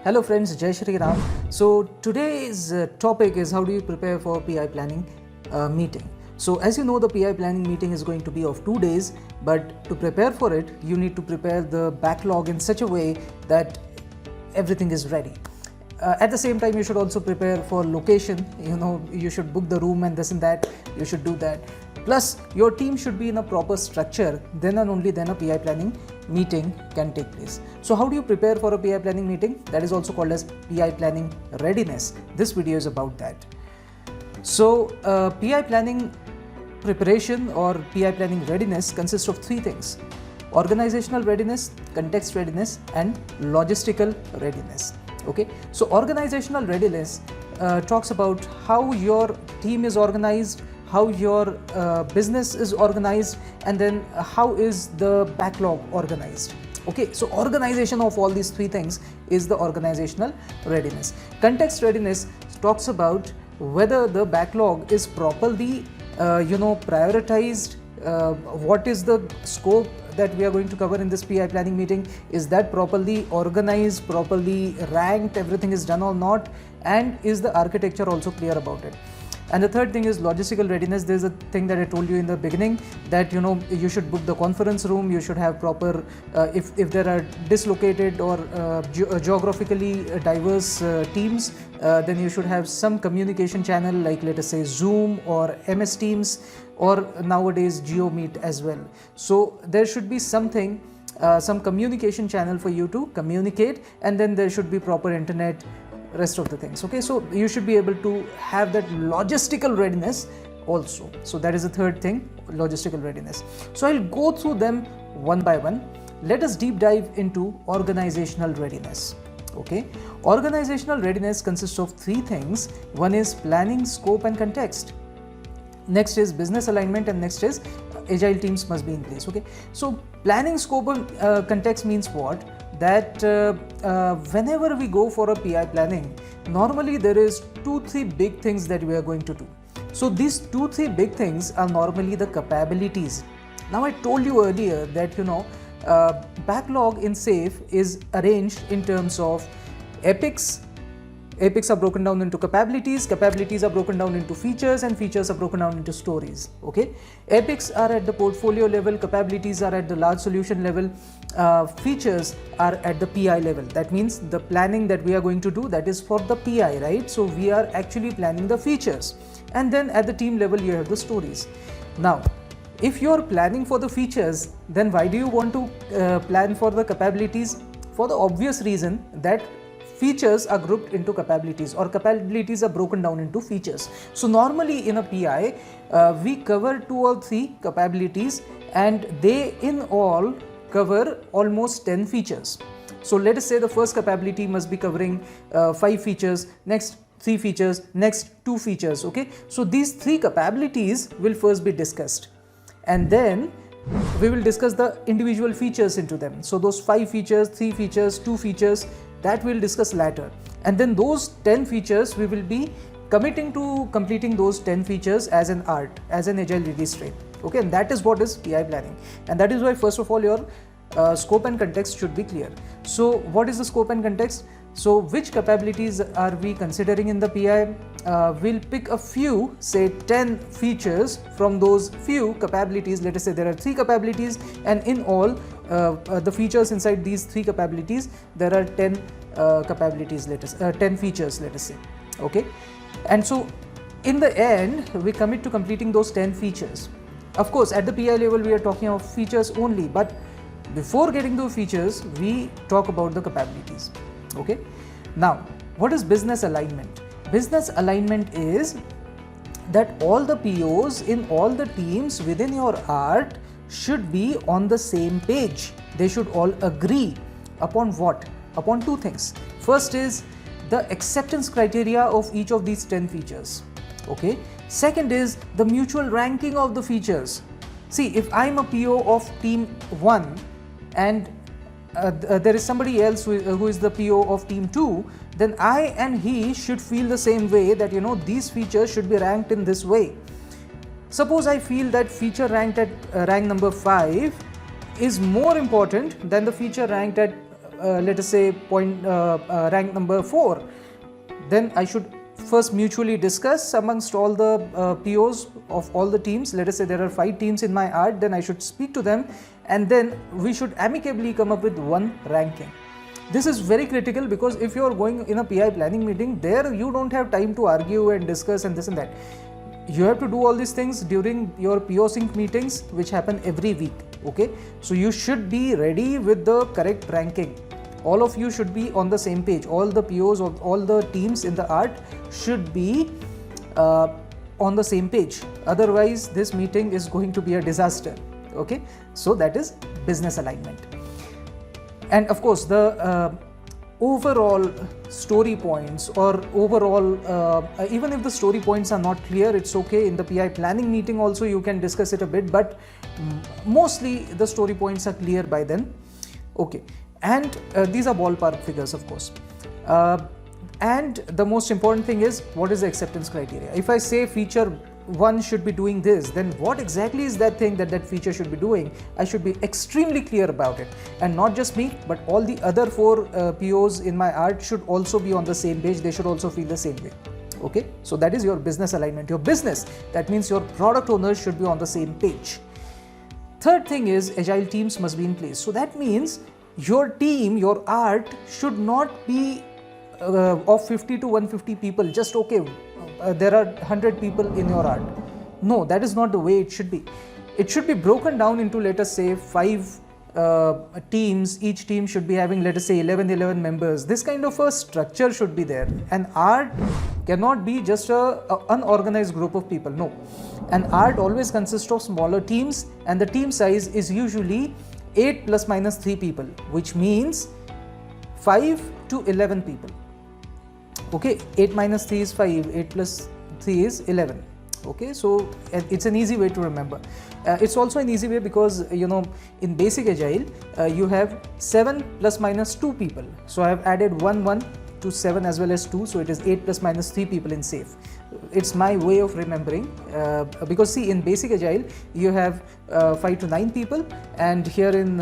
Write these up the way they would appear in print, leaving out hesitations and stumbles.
Hello friends, Jai Shri Ram. So today's topic is how do you prepare for PI planning meeting. So as you know, the PI planning meeting is going to be of 2 days, but to prepare for it, you need to prepare the backlog in such a way that everything is ready. At the same time, you should also prepare for location. You should book the room and this and that. You should do that. Plus, your team should be in a proper structure. Then and only then a PI planning meeting can take place. So how do you prepare for a PI planning meeting? That is also called as PI planning readiness. This video is about that. So PI planning preparation or PI planning readiness consists of 3 things: organizational readiness, context readiness, and logistical readiness. Okay, so organizational readiness talks about how your team is organized, how your business is organized, and then how is the backlog organized. Okay, so organization of all these 3 things is the organizational readiness. Context readiness talks about whether the backlog is properly prioritized, what is the scope that we are going to cover in this PI planning meeting, is that properly organized, properly ranked, everything is done or not, and is the architecture also clear about it. And the third thing is logistical readiness. There's a thing that I told you in the beginning that you should book the conference room, you should have proper, if there are dislocated or geographically diverse teams, then you should have some communication channel like let us say Zoom or MS Teams or nowadays GeoMeet as well. So there should be something, some communication channel for you to communicate, and then there should be proper internet, rest of the things. Okay, so you should be able to have that logistical readiness also. So that is the third thing, logistical readiness. So I'll go through them one by one. Let us deep dive into organizational readiness. Okay, organizational readiness consists of 3 things. One is planning, scope, and context. Next is business alignment, and next is agile teams must be in place. Okay, so planning, scope, and context means what? That whenever we go for a PI planning, normally there is 2-3 big things that we are going to do. So these 2-3 big things are normally the capabilities. Now I told you earlier that backlog in SAFe is arranged in terms of epics. Epics are broken down into capabilities, capabilities are broken down into features, and features are broken down into stories. Okay, epics are at the portfolio level, capabilities are at the large solution level, features are at the PI level. That means the planning that we are going to do, that is for the PI, right? So we are actually planning the features, and then at the team level you have the stories. Now if you are planning for the features, then why do you want to plan for the capabilities? For the obvious reason that features are grouped into capabilities, or capabilities are broken down into features. So normally in a PI, we cover 2 or 3 capabilities, and they in all cover almost 10 features. So let us say the first capability must be covering 5 features, next 3 features, next 2 features. Okay, so these 3 capabilities will first be discussed, and then we will discuss the individual features into them. So those 5 features, 3 features, 2 features, that we'll discuss later, and then those 10 features we will be committing to completing those 10 features as an art, as an agile release train. Okay, and that is what is PI planning, and that is why first of all your scope and context should be clear. So what is the scope and context? So which capabilities are we considering in the PI? We'll pick a few, say 10 features from those few capabilities. Let us say there are 3 capabilities, and in all the features inside these 3 capabilities, there are 10 capabilities, 10 features, let us say. Okay, and so in the end we commit to completing those 10 features. Of course at the PI level we are talking of features only, but before getting to features we talk about the capabilities. Okay, now what is business alignment? Business alignment is that all the POs in all the teams within your art should be on the same page. They should all agree upon what? Upon 2 things. First is the acceptance criteria of each of these 10 features. Okay, second is the mutual ranking of the features. See, if I'm a PO of team 1 and there is somebody else who is the PO of team 2, then I and he should feel the same way, that these features should be ranked in this way. Suppose I feel that feature ranked at rank number 5 is more important than the feature ranked at let us say rank number 4, then I should first mutually discuss amongst all the POs of all the teams. Let us say there are 5 teams in my art, then I should speak to them, and then we should amicably come up with one ranking. This is very critical, because if you are going in a PI planning meeting, there you don't have time to argue and discuss and this and that. You have to do all these things during your PO sync meetings, which happen every week. Okay, so you should be ready with the correct ranking. All of you should be on the same page. All the POs of all the teams in the art should be on the same page. Otherwise, this meeting is going to be a disaster. Okay, so that is business alignment. And of course, the overall story points, or overall, even if the story points are not clear, it's okay. In the PI planning meeting also you can discuss it a bit, but mostly the story points are clear by then. Okay, and these are ballpark figures, of course. And the most important thing is, what is the acceptance criteria? If I say feature 1 should be doing this, then what exactly is that thing that feature should be doing? I should be extremely clear about it, and not just me, but all the other 4 POs in my art should also be on the same page. They should also feel the same way. Okay, so that is your business alignment. Your business, that means your product owners should be on the same page. Third thing is, agile teams must be in place. So that means your team, your art should not be of 50 to 150 people. Just okay, there are 100 people in your art. No, that is not the way it should be. It should be broken down into, let us say, 5 teams. Each team should be having, let us say, 11 members. This kind of a structure should be there. And art cannot be just a unorganized group of people. No, an art always consists of smaller teams, and the team size is usually 8 plus minus 3 people, which means 5 to 11 people. Okay, 8 minus 3 is 5, 8 plus 3 is 11. Okay, so it's an easy way to remember. It's also an easy way because, you know, in basic agile, you have 7 plus minus 2 people. So I have added 1 to 7 as well as 2. So it is 8 plus minus 3 people in safe. It's my way of remembering, because see, in basic agile, you have 5 to 9 people, and here in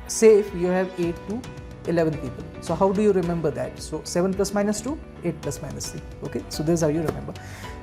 safe, you have 8 to 11 people. So how do you remember that? So 7 plus minus 2, 8 plus minus 3. Okay, so this is how you remember.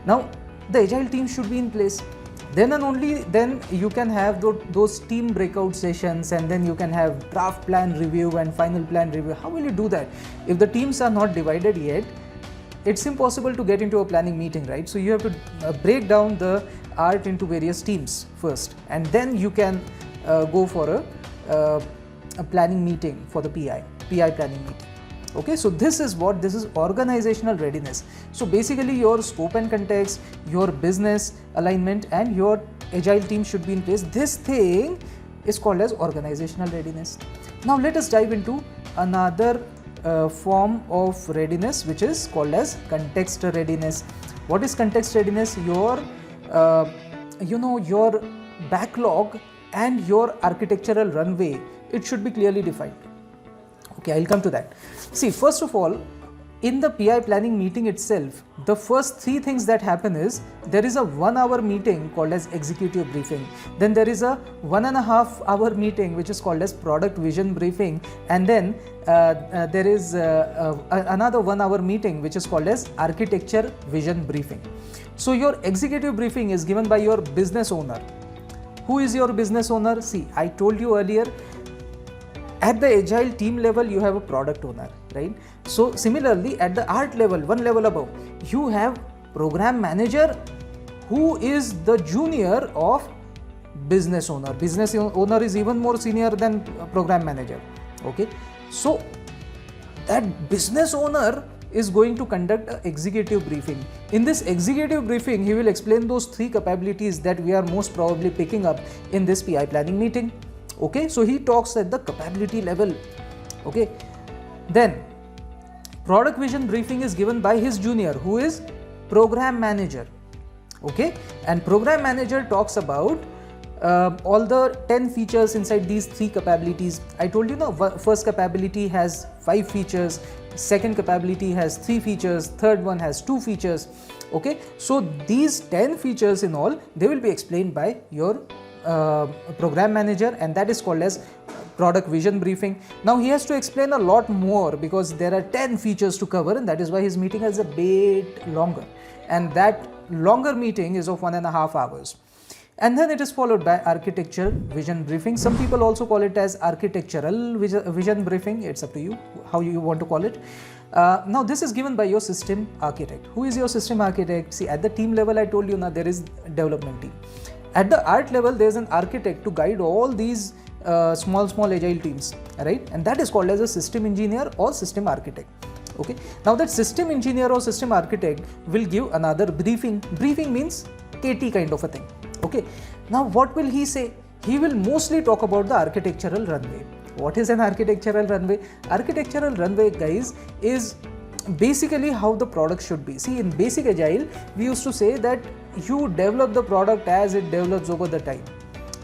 Now the agile team should be in place. Then and only then you can have those team breakout sessions, and then you can have draft plan review and final plan review. How will you do that? If the teams are not divided yet, it's impossible to get into a planning meeting, right? So you have to break down the art into various teams first, and then you can go for a planning meeting for the PI planning meeting. Okay, so this is organizational readiness. So basically your scope and context, your business alignment, and your agile team should be in place. This thing is called as organizational readiness. Now let us dive into another form of readiness, which is called as context readiness. What is context readiness? Your your backlog and your architectural runway, it should be clearly defined. Okay, I'll come to that. See, first of all, in the PI planning meeting itself, the first 3 things that happen is, there is a 1-hour meeting called as executive briefing. Then there is a 1.5-hour meeting which is called as product vision briefing. And then there is another 1-hour meeting which is called as architecture vision briefing. So your executive briefing is given by your business owner. Who is your business owner? See, I told you earlier, at the agile team level, you have a product owner, right? So similarly, at the art level, 1 level above, you have program manager, who is the junior of business owner. Business owner is even more senior than program manager. Okay, so that business owner is going to conduct an executive briefing. In this executive briefing, he will explain those 3 capabilities that we are most probably picking up in this PI planning meeting. Okay, so he talks at the capability level. Okay, then product vision briefing is given by his junior, who is program manager. Okay, and program manager talks about all the 10 features inside these 3 capabilities. I told you, no, first capability has 5 features, second capability has 3 features, third one has 2 features. Okay, so these 10 features in all, they will be explained by your program manager, and that is called as product vision briefing. Now he has to explain a lot more because there are 10 features to cover, and that is why his meeting is a bit longer, and that longer meeting is of 1.5 hours. And then it is followed by architecture vision briefing. Some people also call it as architectural vision briefing. It's up to you how you want to call it. Now this is given by your system architect. Who is your system architect? See, at the team level I told you now there is development team. At the art level there is an architect to guide all these small agile teams, right? And that is called as a system engineer or system architect. Okay. Now that system engineer or system architect will give another briefing. Briefing means KT kind of a thing. Okay. Now what will he say? He will mostly talk about the architectural runway. What is an architectural runway? Architectural runway, guys, is basically how the product should be. See, in basic agile, we used to say that you develop the product as it develops over the time.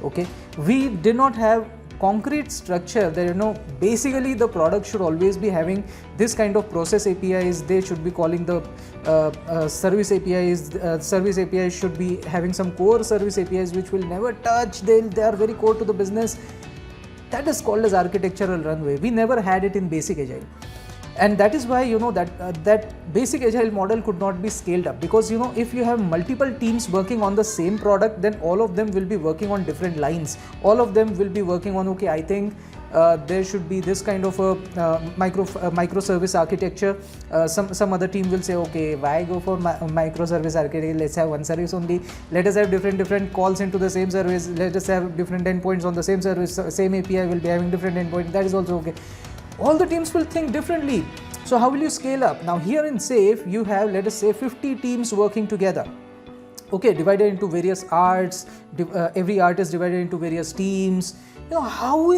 Okay. We did not have concrete structure that basically the product should always be having this kind of process APIs. They should be calling the service APIs. Service APIs should be having some core service APIs which will never touch. They are very core to the business. That is called as architectural runway. We never had it in basic agile. And that is why that basic agile model could not be scaled up, because if you have multiple teams working on the same product, then all of them will be working on different lines. All of them will be working on, okay, I think there should be this kind of a microservice architecture. Some other team will say, okay, why go for microservice architecture? Let's have one service only. Let us have different calls into the same service. Let us have different endpoints on the same service. Same API will be having different endpoints. That is also okay. All the teams will think differently. So how will you scale up? Now here in SAFe, you have, let us say, 50 teams working together. Okay, divided into various arts. Every art is divided into various teams. How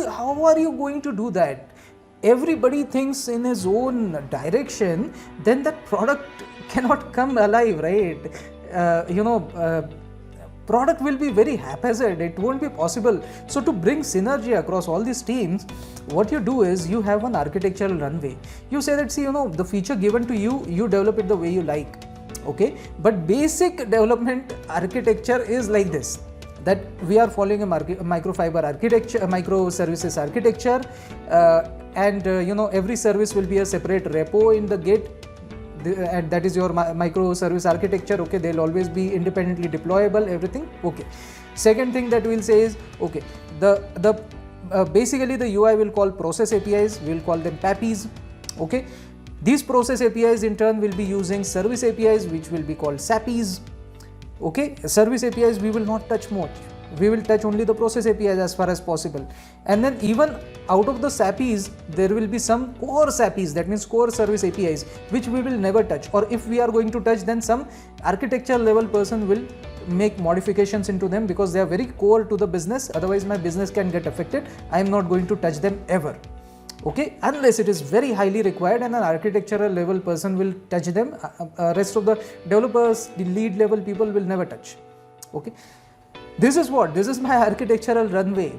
are you going to do that? Everybody thinks in his own direction, then that product cannot come alive, right? Product will be very haphazard. It won't be possible. So to bring synergy across all these teams, what you do is you have one architectural runway. You say that, see, the feature given to you, you develop it the way you like. Okay. But basic development architecture is like this, that we are following a microfiber architecture, a microservices architecture, and every service will be a separate repo in the Git. And that is your microservice architecture. Okay, they'll always be independently deployable, everything. Okay. Second thing that we'll say is, okay, basically the UI will call process APIs. We'll call them PAPIs. Okay. These process APIs in turn will be using service APIs, which will be called SAPIs. Okay. Service APIs we will not touch much. We will touch only the process APIs as far as possible. And then even out of the SAPIs, there will be some core SAPIs, that means core service APIs, which we will never touch. Or if we are going to touch, then some architecture level person will make modifications into them because they are very core to the business. Otherwise my business can get affected. I am not going to touch them ever. Okay, unless it is very highly required and an architectural level person will touch them. Rest of the developers, the lead level people will never touch. Okay. This is my architectural runway.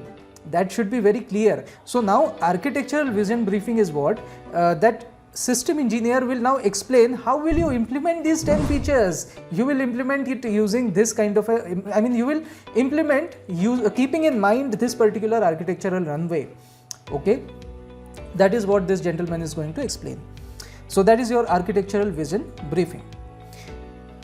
That should be very clear. So now architectural vision briefing is what? That system engineer will now explain how will you implement these 10 features. You will implement it using this kind of you will implement keeping in mind this particular architectural runway. Okay. That is what this gentleman is going to explain. So that is your architectural vision briefing.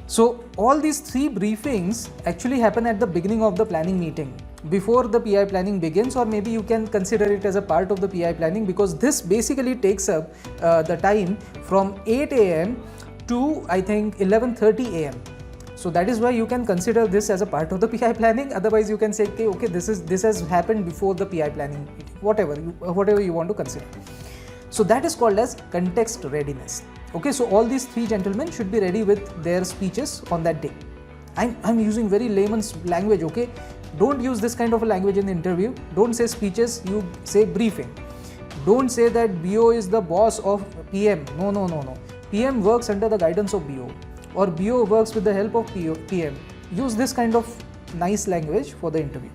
So all these 3 briefings actually happen at the beginning of the planning meeting, before the PI planning begins, or maybe you can consider it as a part of the PI planning, because this basically takes up the time from 8 AM to I think 11:30 AM. So that is why you can consider this as a part of the PI planning. Otherwise you can say, okay, this has happened before the PI planning, whatever you want to consider. So that is called as context readiness. Okay, so all these 3 gentlemen should be ready with their speeches on that day. I'm using very layman's language, okay? Don't use this kind of a language in the interview. Don't say speeches, you say briefing. Don't say that BO is the boss of PM. No. PM works under the guidance of BO, or BO works with the help of PM. Use this kind of nice language for the interview.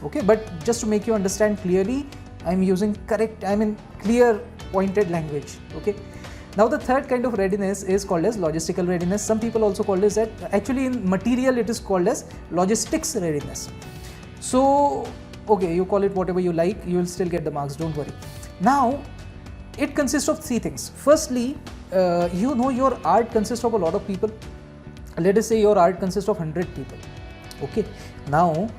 Okay, but just to make you understand clearly, I'm using clear pointed language. Okay. Now the third kind of readiness is called as logistical readiness. Some people also call this that, actually in material it is called as logistics readiness. So okay, you call it whatever you like, you will still get the marks, don't worry. Now it consists of three things. Firstly, your art consists of a lot of people. Let us say your art consists of 100 people. Okay, now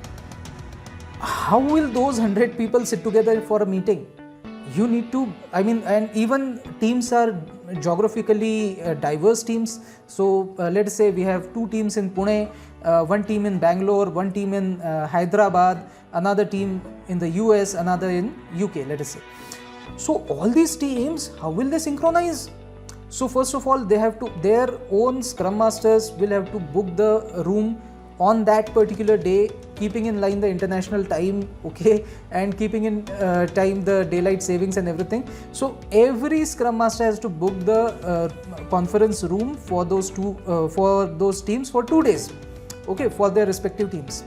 how will those 100 people sit together for a meeting? You need to, and even teams are geographically diverse teams. So let us say we have two teams in Pune, one team in Bangalore, one team in Hyderabad, another team in the US, another in UK, let us say. So all these teams, how will they synchronize? So first of all, they have to, their own Scrum Masters will have to book the room on that particular day, keeping in line the international time, okay, and keeping in time the daylight savings and everything. So every Scrum Master has to book the conference room for those teams for 2 days, okay, for their respective teams,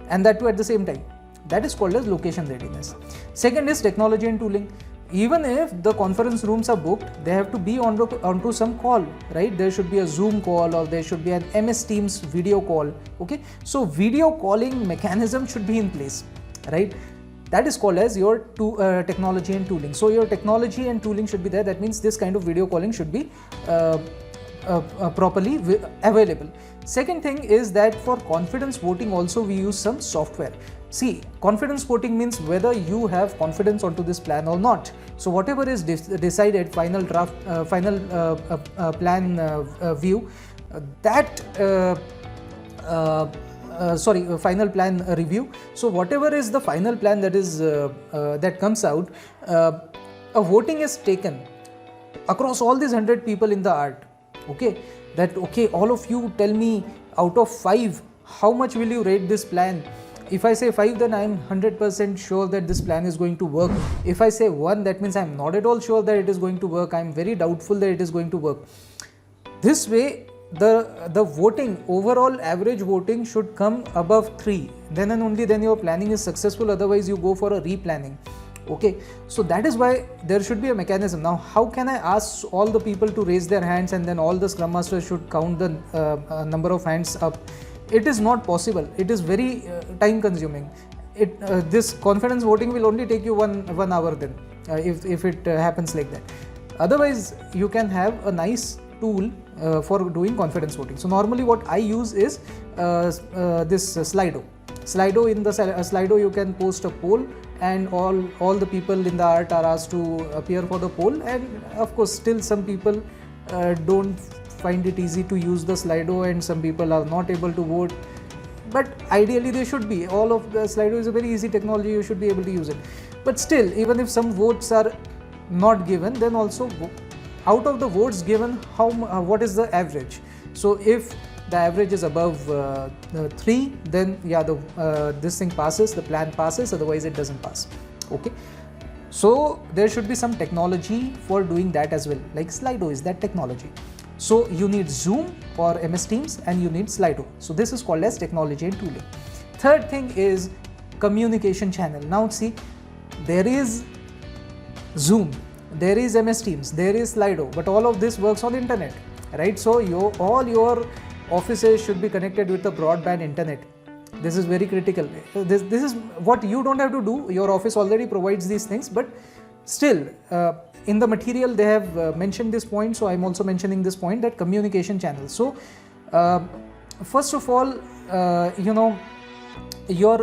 and that too at the same time. That is called as location readiness. Second is technology and tooling. Even if the conference rooms are booked, they have to be onto some call, right? There should be a Zoom call, or there should be an MS Teams video call, okay? So video calling mechanism should be in place, right? That is called as your technology and tooling. So your technology and tooling should be there. That means this kind of video calling should be properly available. Second thing is that for confidence voting also we use some software. See, confidence voting means whether you have confidence onto this plan or not. So whatever is decided, final draft, final plan view, final plan review. So whatever is the final plan that is that comes out, a voting is taken across all these 100 people in the art. Okay, that okay, all of you tell me out of 5, how much will you rate this plan? If I say 5, then I am 100% sure that this plan is going to work. If I say 1, that means I am not at all sure that it is going to work. I am very doubtful that it is going to work. This way, the voting, overall average voting should come above 3. Then and only then your planning is successful. Otherwise, you go for a replanning. Okay, so that is why there should be a mechanism. Now, how can I ask all the people to raise their hands and then all the Scrum Masters should count the number of hands up? It is not possible. It is very time consuming. This confidence voting will only take you one hour then, if it happens like that. Otherwise, you can have a nice tool for doing confidence voting. So normally what I use is this Slido. In the Slido you can post a poll, and all the people in the art are asked to appear for the poll, and of course still some people don't find it easy to use the Slido, and some people are not able to vote, but ideally they should be. All of the Slido is a very easy technology, you should be able to use it. But still, even if some votes are not given, then also out of the votes given, what is the average? So if the average is above 3, then yeah, this thing passes, the plan passes, otherwise it doesn't pass. Okay, so there should be some technology for doing that as well, like Slido is that technology. So you need Zoom or MS Teams, and you need Slido. So this is called as technology and tooling. Third thing is communication channel. Now see, there is Zoom, there is MS Teams, there is Slido, but all of this works on internet, right? So all your offices should be connected with the broadband internet. This is very critical. This is what you don't have to do. Your office already provides these things, but still in the material they have mentioned this point, so I'm also mentioning this point, that communication channels. So first of all, your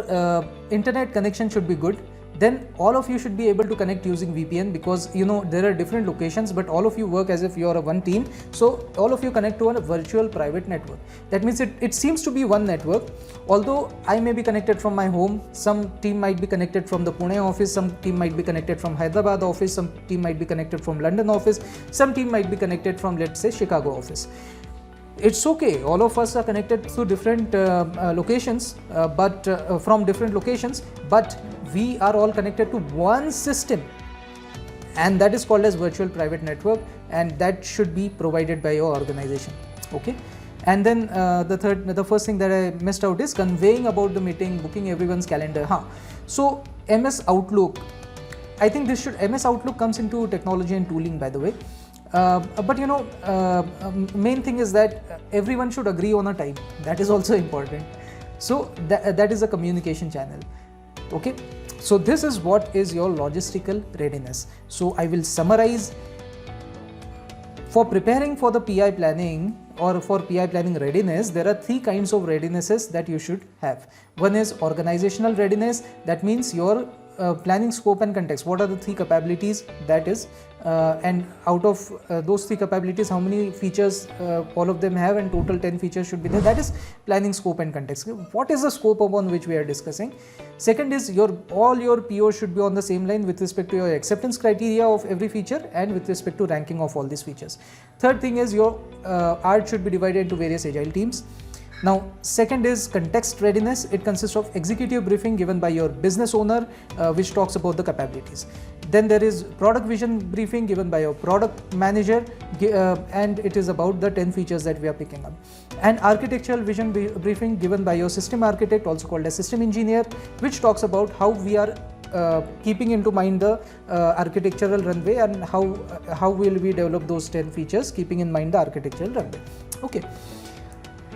internet connection should be good. Then all of you should be able to connect using VPN, because there are different locations, but all of you work as if you are one team. So all of you connect to a virtual private network. That means it seems to be one network. Although I may be connected from my home, some team might be connected from the Pune office, some team might be connected from Hyderabad office, some team might be connected from London office, some team might be connected from, let's say, Chicago office. It's okay, all of us are connected through different locations, but from different locations, but we are all connected to one system, and that is called as virtual private network, and that should be provided by your organization. Okay, and then the first thing that I missed out is conveying about the meeting, booking everyone's calendar. So MS Outlook, I think MS Outlook comes into technology and tooling, by the way. But main thing is that everyone should agree on a time. That is also important. So that is a communication channel. Okay. So this is what is your logistical readiness. So I will summarize. For preparing for the PI planning or for PI planning readiness, there are 3 kinds of readinesses that you should have. One is organizational readiness. That means your planning scope and context. What are the 3 capabilities that is, and out of those 3 capabilities, how many features all of them have, and total 10 features should be there. That is planning scope and context. What is the scope upon which we are discussing? Second is all your POs should be on the same line with respect to your acceptance criteria of every feature and with respect to ranking of all these features. Third thing is your art should be divided into various agile teams. Now, second is context readiness. It consists of executive briefing given by your business owner, which talks about the capabilities. Then there is product vision briefing given by your product manager, and it is about the 10 features that we are picking up. And architectural vision briefing given by your system architect, also called as system engineer, which talks about how we are keeping into mind the architectural runway and how will we develop those 10 features keeping in mind the architectural runway. Okay.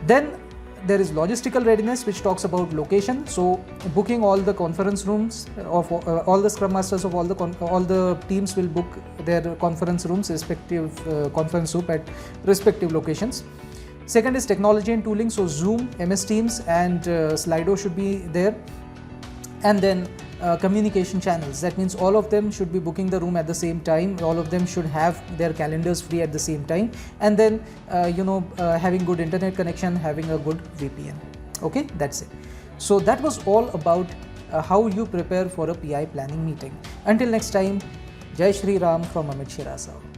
Then there is logistical readiness, which talks about location. So booking all the conference rooms of all the scrum masters of all the teams will book their conference rooms, respective conference room at respective locations. Second is technology and tooling. So Zoom, MS Teams and Slido should be there. And then communication channels. That means all of them should be booking the room at the same time. All of them should have their calendars free at the same time. And then, having good internet connection, having a good VPN. Okay, that's it. So that was all about how you prepare for a PI planning meeting. Until next time, Jai Shri Ram from Amit Shirasao.